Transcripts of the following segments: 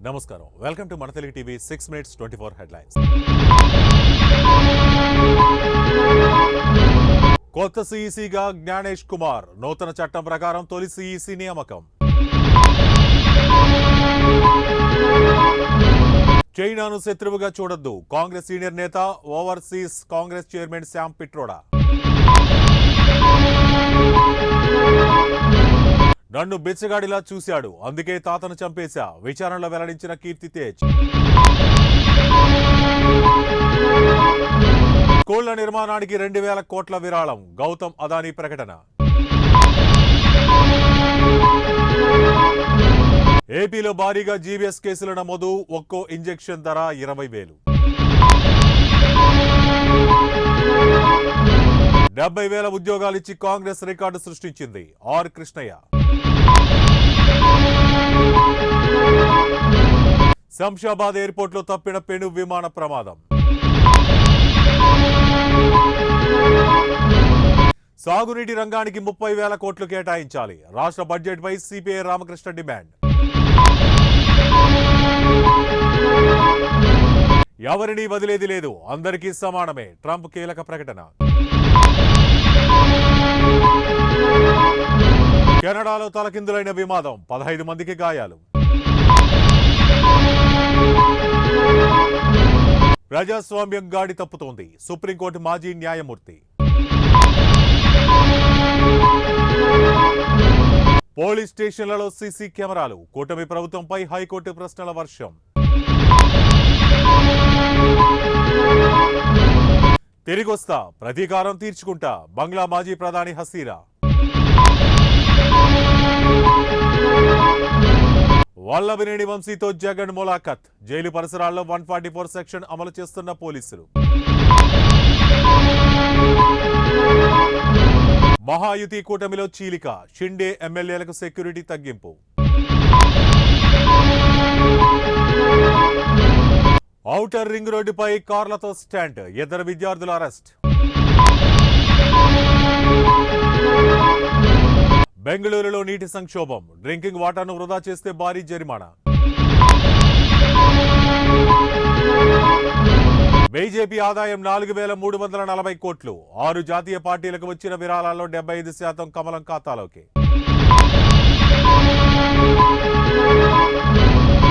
నమస్కారం welcome to మన Telugu TV 6 minutes 24 headlines. కొత్త సీఈసీగా జ్ఞానేష్ కుమార్ నూతన చట్టం ప్రకారం తొలి సీఈసీ నియామకం. చైనాను శత్రువుగా చూడొద్దు కాంగ్రెస్ సీనియర్ నేత ఓవర్సీస్ కాంగ్రెస్ చైర్మన్ శ్యామ్ పిట్రోడా. నన్ను బిచ్చగాడిలా చూశాడు అందుకే తాతను చంపేశా విచారణలో వెల్లడించిన కీర్తి తేజ్. స్కూళ్ల నిర్మాణానికి 2,000 కోట్ల విరాళం గౌతమ్ అదానీ ప్రకటన. ఏపీలో భారీగా జీవీఎస్ కేసుల నమోదు ఒక్కో ఇంజెక్షన్ ధర 20,000. 70,000 ఉద్యోగాలిచ్చి కాంగ్రెస్ రికార్డు సృష్టించింది ఆర్ కృష్ణయ్య. శంషాబాద్ ఎయిర్పోర్ట్ లో తప్పిన పెను విమాన ప్రమాదం. సాగునీటి రంగానికి 30,000 కోట్లు కేటాయించాలి రాష్ట్ర బడ్జెట్ పై సిపిఐ రామకృష్ణ డిమాండ్. ఎవరిని వదిలేది లేదు అందరికీ సమానమే ట్రంప్ కీలక ప్రకటన. కెనడాలో తలకిందులైన విమానం 15 మందికి గాయాలు. ప్రజాస్వామ్యం గాడి తప్పుతోంది సుప్రీంకోర్టు మాజీ న్యాయమూర్తి. పోలీస్ స్టేషన్లలో సీసీ కెమెరాలు కూటమి ప్రభుత్వంపై హైకోర్టు ప్రశ్నల వర్షం. తిరిగొస్తా ప్రతీకారం తీర్చుకుంటా బంగ్లా మాజీ ప్రధాని హసీరా. వల్లభినేని వంశీతో జగన్ ములాఖత్ జైలు పరిసరాల్లో 144 సెక్షన్ అమలు చేస్తున్న పోలీసులు. మహాయుతి కూటమిలో చీలిక షిండే ఎమ్మెల్యేలకు సెక్యూరిటీ తగ్గింపు. ఔటర్ రింగ్ రోడ్డుపై కార్లతో స్టాండ్ 2 విద్యార్థుల అరెస్ట్. బెంగళూరులో నీటి సంక్షోభం డ్రింకింగ్ వాటర్ను వృధా చేస్తే భారీ జరిమానా. బీజేపీ ఆదాయం 4,340 కోట్లు 6 జాతీయ పార్టీలకు వచ్చిన విరాళాల్లో 75% కమలం ఖాతాలోకి.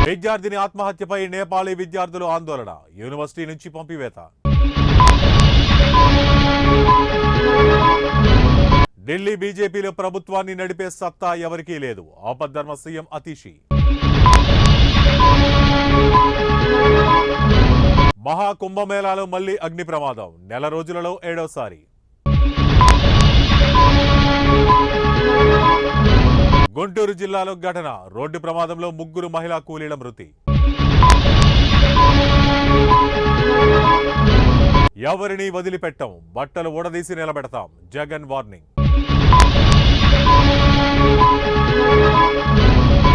విద్యార్థిని ఆత్మహత్యపై నేపాలీ విద్యార్థులు ఆందోళన యూనివర్సిటీ నుంచి పంపివేత. ఢిల్లీ బీజేపీలో ప్రభుత్వాన్ని నడిపే సత్తా ఎవరికీ లేదు ఆపద్ధర్మ సీఎం అతీషి. మహాకుంభమేళాలో మళ్లీ అగ్ని ప్రమాదం నెల రోజులలో 7వసారి. గుంటూరు జిల్లాలో ఘటన రోడ్డు ప్రమాదంలో 3 మహిళా కూలీల మృతి. ఎవరిని వదిలిపెట్టం బట్టలు ఊడదీసి నిలబెడతాం జగన్ వార్నింగ్.